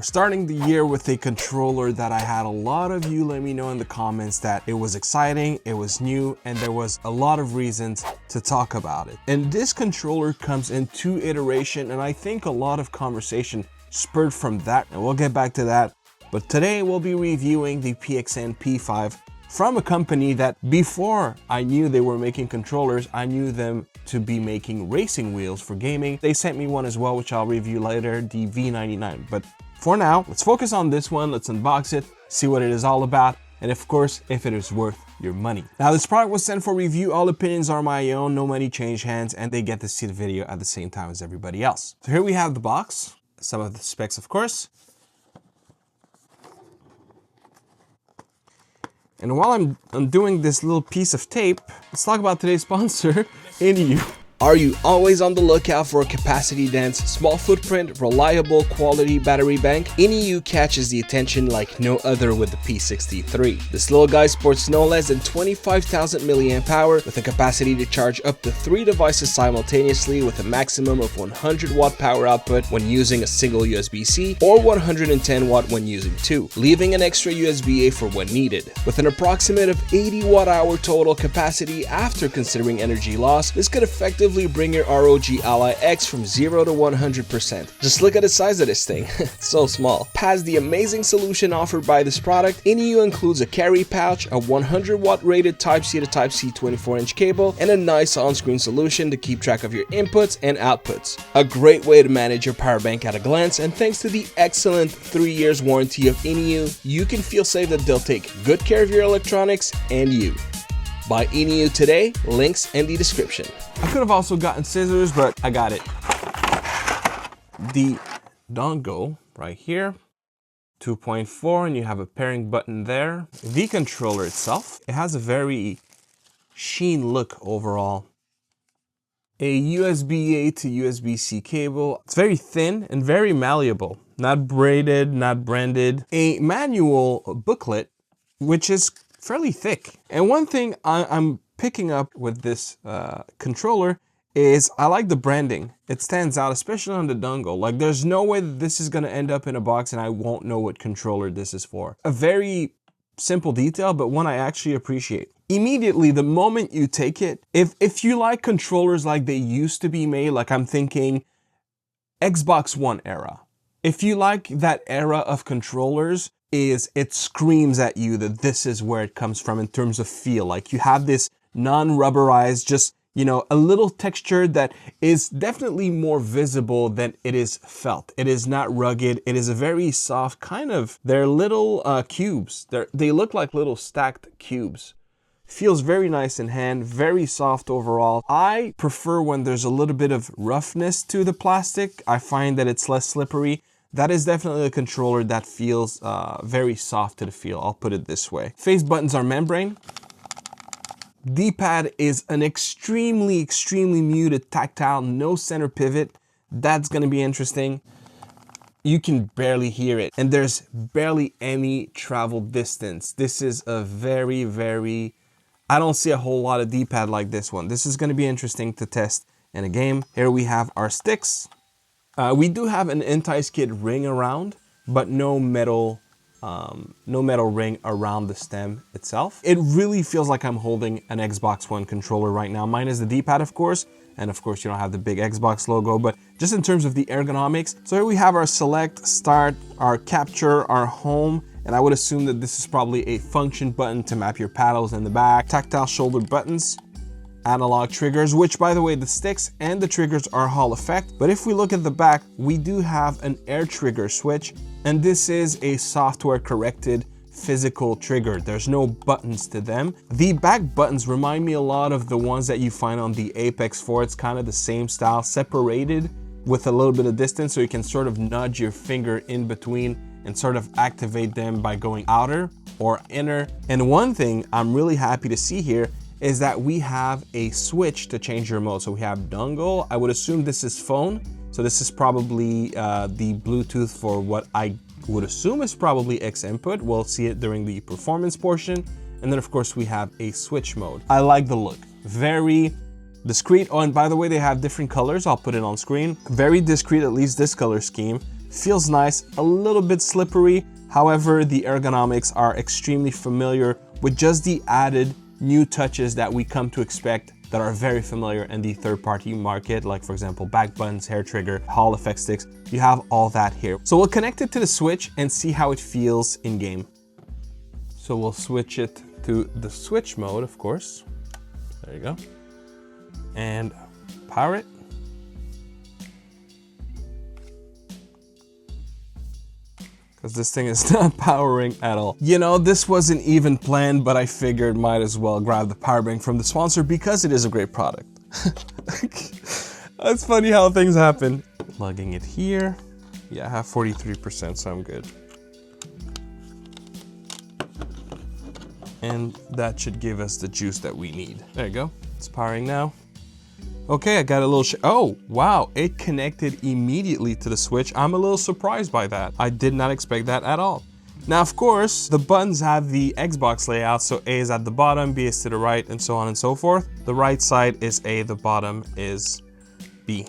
starting the year with a controller that I had a lot of you let me know in the comments that it was exciting, it was new, and there was a lot of reasons to talk about it. And this controller comes in 2 iterations, and I think a lot of conversation spurred from that, and we'll get back to that. But today we'll be reviewing the PXN P5 from a company that before I knew they were making controllers, I knew them to be making racing wheels for gaming. They sent me one as well, which I'll review later, the V99. But for now, let's focus on this one. Let's unbox it, see what it is all about, and of course, if it is worth your money. Now, this product was sent for review. All opinions are my own, no money changed hands, and they get to see the video at the same time as everybody else. So here we have the box, some of the specs, of course. And while I'm undoing this little piece of tape, let's talk about today's sponsor, INIU. Are you always on the lookout for a capacity-dense, small footprint, reliable, quality battery bank? INIU catches the attention like no other with the P63. This little guy sports no less than 25,000 mAh with a capacity to charge up to 3 devices simultaneously with a maximum of 100 watt power output when using a single USB-C or 110 watt when using 2, leaving an extra USB-A for when needed. With an approximate of 80 watt-hour total capacity after considering energy loss, this could effectively bring your ROG Ally X from 0 to 100%. Just look at the size of this thing, it's so small. Past the amazing solution offered by this product, INIU includes a carry pouch, a 100 watt rated Type-C to Type-C 24-inch cable, and a nice on-screen solution to keep track of your inputs and outputs. A great way to manage your power bank at a glance, and thanks to the excellent 3 years warranty of INIU, you can feel safe that they'll take good care of your electronics and you. Buy INIU today, links in the description. I could have also gotten scissors, but I got it. The dongle right here, 2.4, and you have a pairing button there. The controller itself, it has a very sheen look overall. A USB-A to USB-C cable. It's very thin and very malleable. Not braided, not branded. A manual booklet, which is fairly thick. And one thing I'm picking up with this controller is I like the branding. It stands out, especially on the dongle. Like, there's no way that this is gonna end up in a box and I won't know what controller this is for. A very simple detail, but one I actually appreciate. Immediately, the moment you take it, if you like controllers like they used to be made, like I'm thinking Xbox One era. If you like that era of controllers, it screams at you that this is where it comes from in terms of feel. Like, you have this non-rubberized, just, you know, a little texture that is definitely more visible than it is felt. It is not rugged. It is a very soft kind of, they're little cubes. They look like little stacked cubes. Feels very nice in hand, very soft overall. I prefer when there's a little bit of roughness to the plastic. I find that it's less slippery. That is definitely a controller that feels very soft to the feel, I'll put it this way. Face buttons are membrane. D-pad is an extremely muted tactile, no center pivot. That's gonna be interesting. You can barely hear it, and there's barely any travel distance. This is a very, I don't see a whole lot of D-pad like this one. This is gonna be interesting to test in a game. Here we have our sticks. We do have an anti-skid ring around, but no metal ring around the stem itself. It really feels like I'm holding an Xbox One controller right now. Mine is the D-pad, of course, and of course you don't have the big Xbox logo, but just in terms of the ergonomics. So here we have our select, start, our capture, our home, and I would assume that this is probably a function button to map your paddles in the back. Tactile shoulder buttons. Analog triggers, which, by the way, the sticks and the triggers are Hall effect. But if we look at the back, we do have an air trigger switch, and this is a software corrected physical trigger. There's no buttons to them. The back buttons remind me a lot of the ones that you find on the Apex 4. It's kind of the same style, separated with a little bit of distance, so you can sort of nudge your finger in between and sort of activate them by going outer or inner. And one thing I'm really happy to see here is that we have a switch to change your mode. So we have dongle. I would assume this is phone. So this is probably the Bluetooth for what I would assume is probably X input. We'll see it during the performance portion. And then of course we have a switch mode. I like the look, very discreet. Oh, and by the way, they have different colors. I'll put it on screen. Very discreet, at least this color scheme. feels nice, a little bit slippery. However, the ergonomics are extremely familiar with just the added new touches that we come to expect that are very familiar in the third-party market, like for example, back buttons, hair trigger, Hall effect sticks. You have all that here. So we'll connect it to the Switch and see how it feels in game. So we'll switch it to the Switch mode, of course. There you go. And power it. Because this thing is not powering at all. You know, this wasn't even planned, but I figured might as well grab the power bank from the sponsor because it is a great product. It's funny how things happen. Plugging it here. Yeah, I have 43%, so I'm good. And that should give us the juice that we need. There you go. It's powering now. Okay, I got a little oh, wow, it connected immediately to the Switch. I'm a little surprised by that. I did not expect that at all. Now, of course, the buttons have the Xbox layout, so A is at the bottom, B is to the right, and so on and so forth. The right side is A, the bottom is B.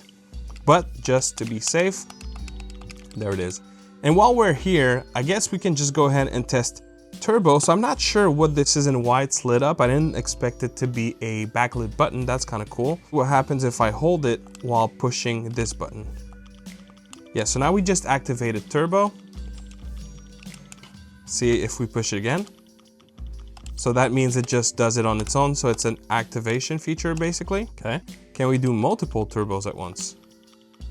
But just to be safe, there it is. And while we're here, I guess we can just go ahead and test turbo. So I'm not sure what this is and why it's lit up. I didn't expect it to be a backlit button. That's kind of cool. What happens if I hold it while pushing this button? Yeah, so now we just activated turbo. See if we push it again. So that means it just does it on its own. So it's an activation feature basically. Okay. Can we do multiple turbos at once?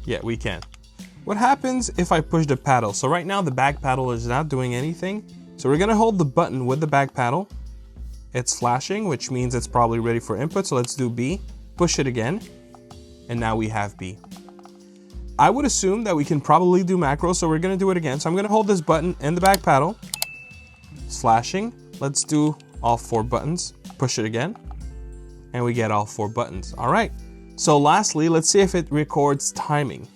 Yeah, we can. What happens if I push the paddle? So right now the back paddle is not doing anything. So we're gonna hold the button with the back paddle. It's flashing, which means it's probably ready for input. So let's do B, push it again. And now we have B. I would assume that we can probably do macros. So we're gonna do it again. So I'm gonna hold this button and the back paddle. It's flashing. Let's do all 4 buttons. Push it again. And we get all 4 buttons. All right. So lastly, let's see if it records timing.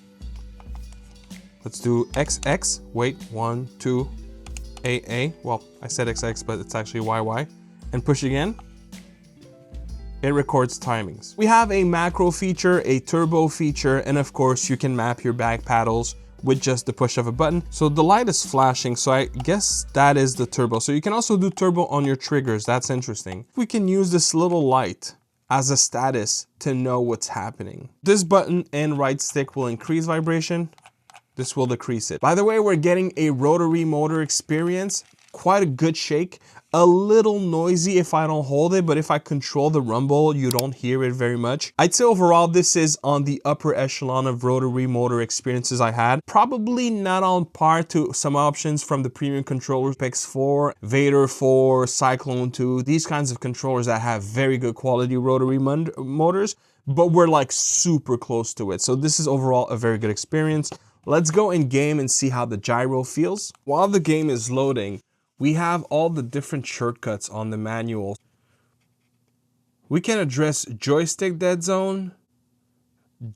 Let's do XX, wait, 1, 2, AA, well, I said XX, but it's actually YY, and push again. It records timings. We have a macro feature, a turbo feature, and of course you can map your back paddles with just the push of a button. So the light is flashing, so I guess that is the turbo. So you can also do turbo on your triggers. That's interesting. We can use this little light as a status to know what's happening. This button and right stick will increase vibration. This will decrease it. By the way, we're getting a rotary motor experience. Quite a good shake. A little noisy if I don't hold it, but if I control the rumble, you don't hear it very much. I'd say overall, this is on the upper echelon of rotary motor experiences I had. Probably not on par to some options from the premium controllers, PX4, Vader 4, Cyclone 2, these kinds of controllers that have very good quality rotary motors, but we're like super close to it. So this is overall a very good experience. Let's go in game and see how the gyro feels. While the game is loading, we have all the different shortcuts on the manual. We can address joystick dead zone,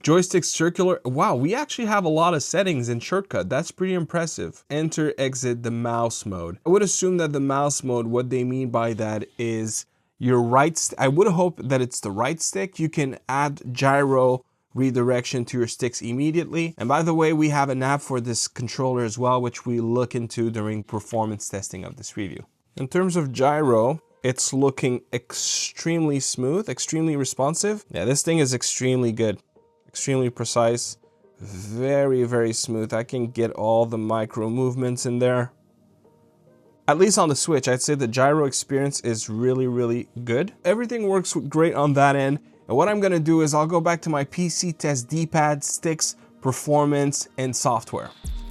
joystick circular. Wow, we actually have a lot of settings in shortcut. That's pretty impressive. Enter, exit the mouse mode. I would assume that the mouse mode, what they mean by that is your right, I would hope that it's the right stick. You can add gyro redirection to your sticks immediately. And by the way, we have an app for this controller as well, which we look into during performance testing of this review. In terms of gyro, it's looking extremely smooth, extremely responsive. Yeah, this thing is extremely good, extremely precise, very, very smooth. I can get all the micro movements in there. At least on the Switch, I'd say the gyro experience is really, really good. Everything works great on that end. And what I'm gonna do is I'll go back to my PC, test D-pad, sticks, performance, and software.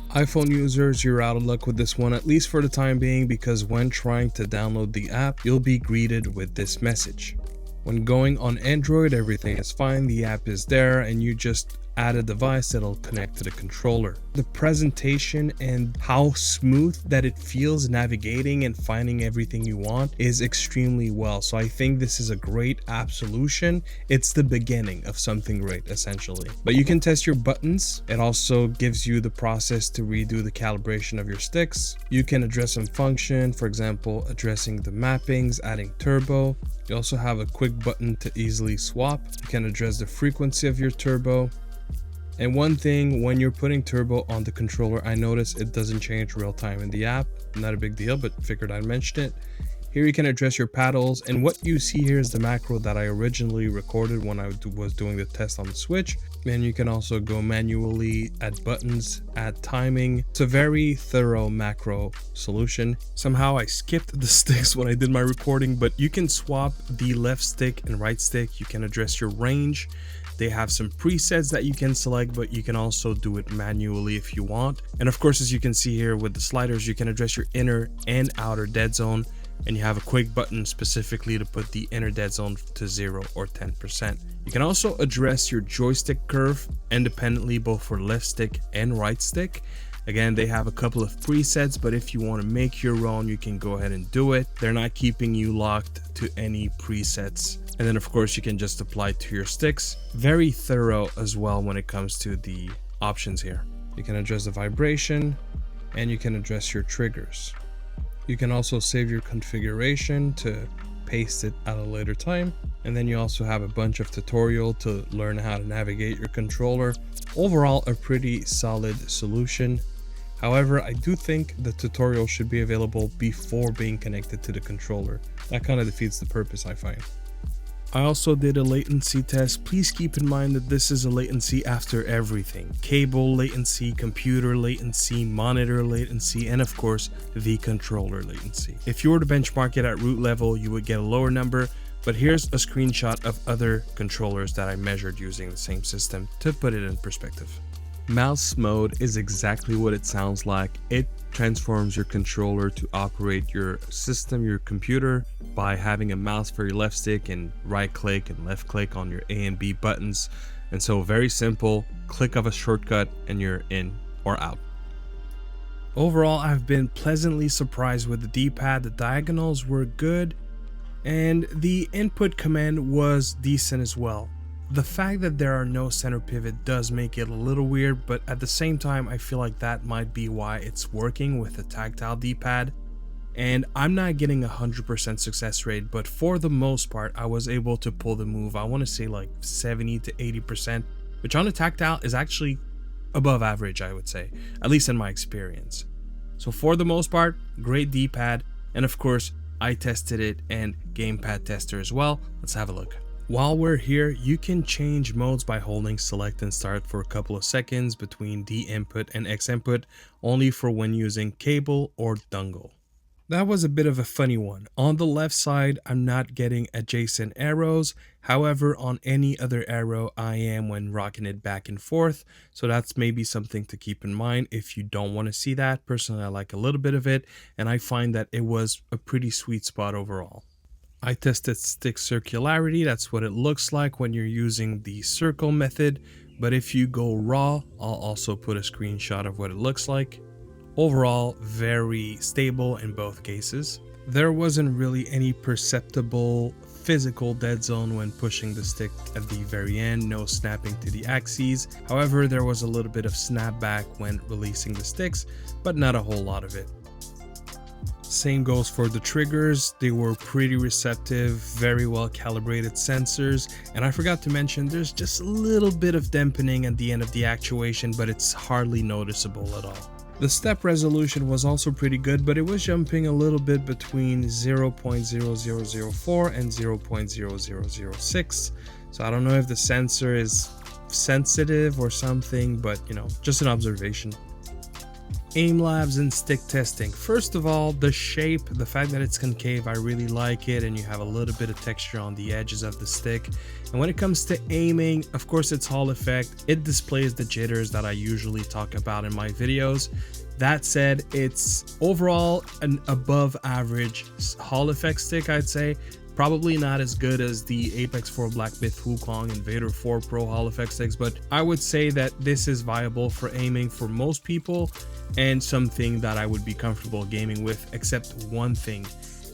iPhone users, you're out of luck with this one, at least for the time being, because when trying to download the app, you'll be greeted with this message. When going on Android, everything is fine, the app is there, and you just add a device that'll connect to the controller. The presentation and how smooth that it feels navigating and finding everything you want is extremely well. So I think this is a great app solution. It's the beginning of something great, essentially. But you can test your buttons. It also gives you the process to redo the calibration of your sticks. You can address some function, for example, addressing the mappings, adding turbo. You also have a quick button to easily swap. You can address the frequency of your turbo. And one thing, when you're putting turbo on the controller, I noticed it doesn't change real time in the app. Not a big deal, but figured I'd mention it. Here you can address your paddles, and what you see here is the macro that I originally recorded when I was doing the test on the Switch. And you can also go manually, add buttons, add timing. It's a very thorough macro solution. Somehow I skipped the sticks when I did my recording, but you can swap the left stick and right stick. You can address your range. They have some presets that you can select, but you can also do it manually if you want. And of course, as you can see here with the sliders, you can address your inner and outer dead zone. And you have a quick button specifically to put the inner dead zone to 0 or 10%. You can also address your joystick curve independently, both for left stick and right stick. Again, they have a couple of presets, but if you want to make your own, you can go ahead and do it. They're not keeping you locked to any presets. And then of course you can just apply it to your sticks. Very thorough as well when it comes to the options here. You can address the vibration and you can address your triggers. You can also save your configuration to paste it at a later time. And then you also have a bunch of tutorial to learn how to navigate your controller. Overall, a pretty solid solution. However, I do think the tutorial should be available before being connected to the controller. That kind of defeats the purpose, I find. I also did a latency test. Please keep in mind that this is a latency after everything. Cable latency, computer latency, monitor latency, and of course, the controller latency. If you were to benchmark it at root level, you would get a lower number, but here's a screenshot of other controllers that I measured using the same system to put it in perspective. Mouse mode is exactly what it sounds like. It transforms your controller to operate your system, your computer, by having a mouse for your left stick and right click and left click on your A and B buttons. And so very simple, click of a shortcut and you're in or out. Overall, I've been pleasantly surprised with the D-pad. The diagonals were good and the input command was decent as well. The fact that there are no center pivot does make it a little weird, but at the same time, I feel like that might be why it's working with a tactile D-pad. And I'm not getting 100% success rate, but for the most part, I was able to pull the move. I want to say like 70 to 80%, which on a tactile is actually above average, I would say, at least in my experience. So for the most part, great D-pad. And of course, I tested it and gamepad tester as well. Let's have a look. While we're here, you can change modes by holding select and start for a couple of seconds between D input and X input, only for when using cable or dongle. That was a bit of a funny one. On the left side, I'm not getting adjacent arrows. However, on any other arrow, I am when rocking it back and forth. So that's maybe something to keep in mind if you don't want to see that. Personally, I like a little bit of it, and I find that it was a pretty sweet spot overall. I tested stick circularity. That's what it looks like when you're using the circle method. But if you go raw, I'll also put a screenshot of what it looks like. Overall, very stable in both cases. There wasn't really any perceptible physical dead zone when pushing the stick at the very end, no snapping to the axes. However, there was a little bit of snapback when releasing the sticks, but not a whole lot of it. Same goes for the triggers. They were pretty receptive, very well calibrated sensors. And I forgot to mention, there's just a little bit of dampening at the end of the actuation, but it's hardly noticeable at all. The step resolution was also pretty good, but it was jumping a little bit between 0.0004 and 0.0006. So I don't know if the sensor is sensitive or something, but you know, just an observation. Aim labs and stick testing. First of all, the shape, the fact that it's concave, I really like it, and you have a little bit of texture on the edges of the stick. And when it comes to aiming, of course it's Hall effect. It displays the jitters that I usually talk about in my videos. That said, it's overall an above average Hall effect stick, I'd say. Probably not as good as the Apex 4 Black Myth Wukong and Vader 4 Pro Hall effect sticks, but I would say that this is viable for aiming for most people and something that I would be comfortable gaming with, except one thing.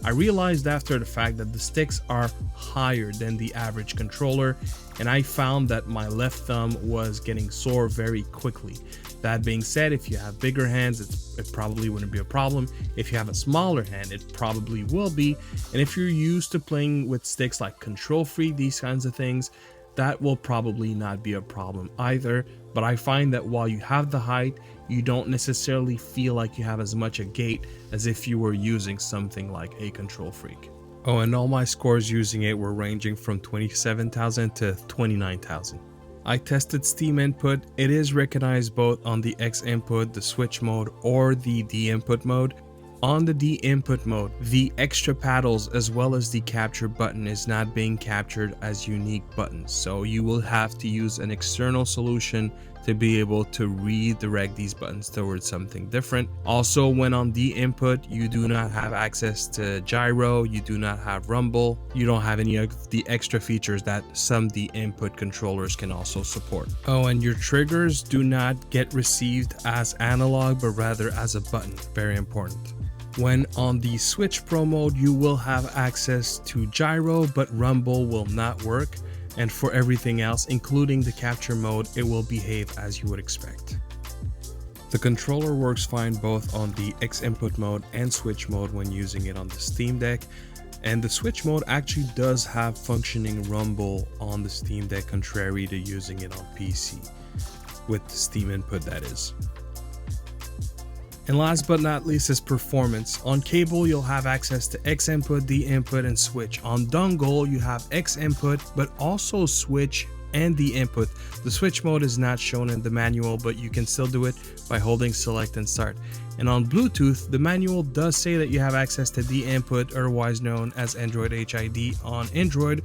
I realized after the fact that the sticks are higher than the average controller, and I found that my left thumb was getting sore very quickly. That being said, if you have bigger hands, it probably wouldn't be a problem. If you have a smaller hand, it probably will be. And if you're used to playing with sticks like Control Free, these kinds of things, that will probably not be a problem either. but I find that while you have the height, you don't necessarily feel like you have as much a gate as if you were using something like a Control Freak. Oh, and all my scores using it were ranging from 27,000 to 29,000. I tested Steam input. It is recognized both on the X input, the switch mode, or the D input mode. On the D input mode, the extra paddles as well as the capture button is not being captured as unique buttons, so you will have to use an external solution to be able to redirect these buttons towards something different. Also, when on D input, you do not have access to gyro, you do not have rumble, you don't have any of the extra features that some D input controllers can also support. Oh, and your triggers do not get received as analog but rather as a button. Very important. When on the Switch Pro mode, you will have access to gyro, but rumble will not work. And for everything else, including the capture mode, it will behave as you would expect. The controller works fine both on the X input mode and switch mode when using it on the Steam Deck. And the switch mode actually does have functioning rumble on the Steam Deck, contrary to using it on PC, with the Steam input that is. And last but not least is performance. On cable, you'll have access to X input, D input, and switch. On dongle, you have X input, but also switch and D input. The switch mode is not shown in the manual, but you can still do it by holding select and start. And on Bluetooth, the manual does say that you have access to D input, otherwise known as Android HID on Android,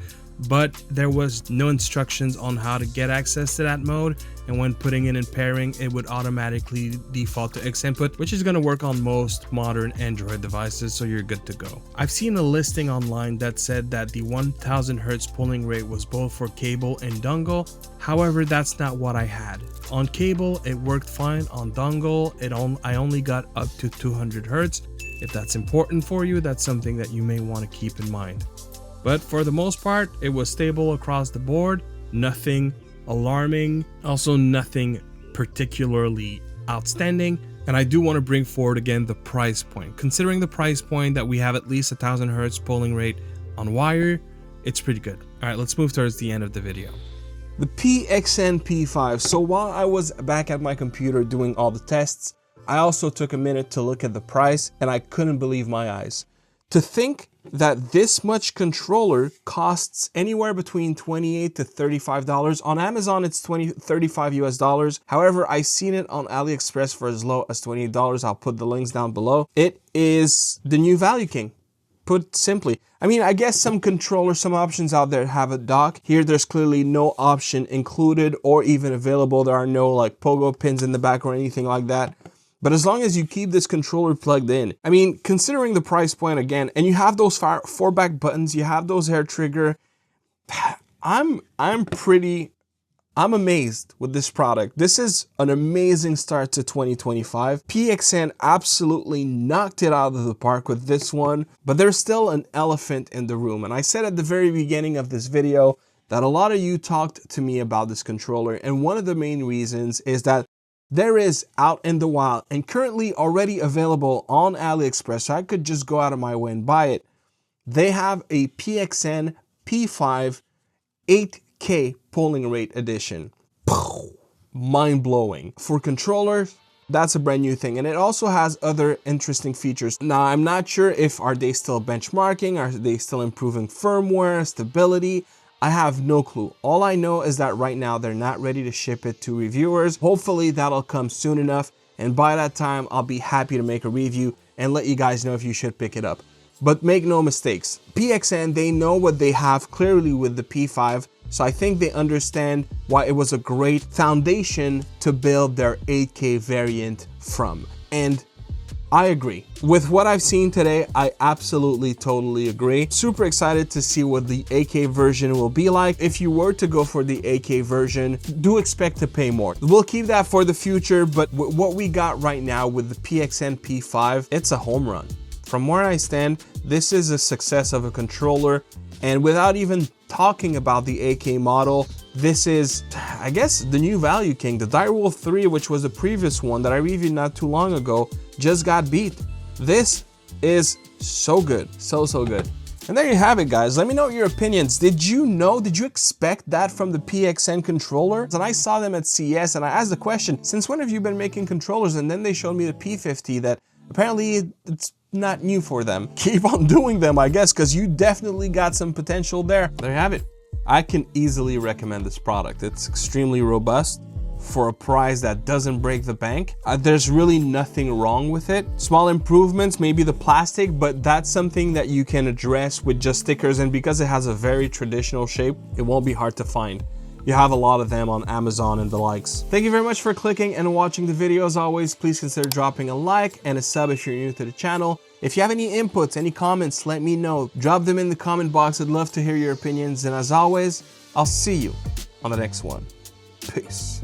but there was no instructions on how to get access to that mode, and when putting it in pairing, it would automatically default to X input, which is going to work on most modern Android devices, so you're good to go. I've seen a listing online that said that the 1000 Hz polling rate was both for cable and dongle. However, that's not what I had. On cable, it worked fine. On dongle, I only got up to 200 Hz. If that's important for you, that's something that you may want to keep in mind. But for the most part, it was stable across the board, nothing alarming, also nothing particularly outstanding. And I do want to bring forward again the price point. Considering the price point that we have at least 1000 Hz polling rate on wire, it's pretty good. All right, let's move towards the end of the video. The PXN P5. So while I was back at my computer doing all the tests, I also took a minute to look at the price, and I couldn't believe my eyes. To think that this much controller costs anywhere between $28 to $35. On Amazon, it's $35 US. However, I've seen it on AliExpress for as low as $28. I'll put the links down below. It is the new value king, put simply. I mean, I guess some controllers, some options out there have a dock. Here, there's clearly no option included or even available. There are no like pogo pins in the back or anything like that. But as long as you keep this controller plugged in, I mean, considering the price point again, and you have those four back buttons, you have those hair trigger, I'm amazed with this product. This is an amazing start to 2025. PXN absolutely knocked it out of the park with this one, but there's still an elephant in the room. And I said at the very beginning of this video that a lot of you talked to me about this controller, and one of the main reasons is that there is out in the wild and currently already available on AliExpress, so I could just go out of my way and buy it. They have a PXN P5 8K polling rate edition. Mind-blowing. For controllers, that's a brand new thing, and it also has other interesting features. Now, I'm not sure if are they still benchmarking, are they still improving firmware, stability? I have no clue. All I know is that right now they're not ready to ship it to reviewers. Hopefully that'll come soon enough, and by that time I'll be happy to make a review and let you guys know if you should pick it up. But make no mistakes, PXN, they know what they have clearly with the P5, so I think they understand why it was a great foundation to build their 8K variant from. And I agree. With what I've seen today, I absolutely totally agree. Super excited to see what the 8K version will be like. If you were to go for the 8K version, do expect to pay more. We'll keep that for the future, but what we got right now with the PXN P5, it's a home run. From where I stand, this is a success of a controller, and without even talking about the 8K model, this is, I guess, the new value king. The Direwolf 3, which was the previous one that I reviewed not too long ago, just got beat. This is so good, so good. And there you have it, guys. Let me know your opinions. Did you expect that from the PXN controllers? And I saw them at CES and I asked the question, since when have you been making controllers? And then they showed me the P50 that apparently it's not new for them. Keep on doing them, I guess, because you definitely got some potential there. There you have it. I can easily recommend this product. It's extremely robust for a price that doesn't break the bank. There's really nothing wrong with it. Small improvements, maybe the plastic, but that's something that you can address with just stickers, and because it has a very traditional shape, it won't be hard to find. You have a lot of them on Amazon and the likes. Thank you very much for clicking and watching the video. As always, please consider dropping a like and a sub if you're new to the channel. If you have any inputs, any comments, let me know. Drop them in the comment box. I'd love to hear your opinions. And as always, I'll see you on the next one. Peace.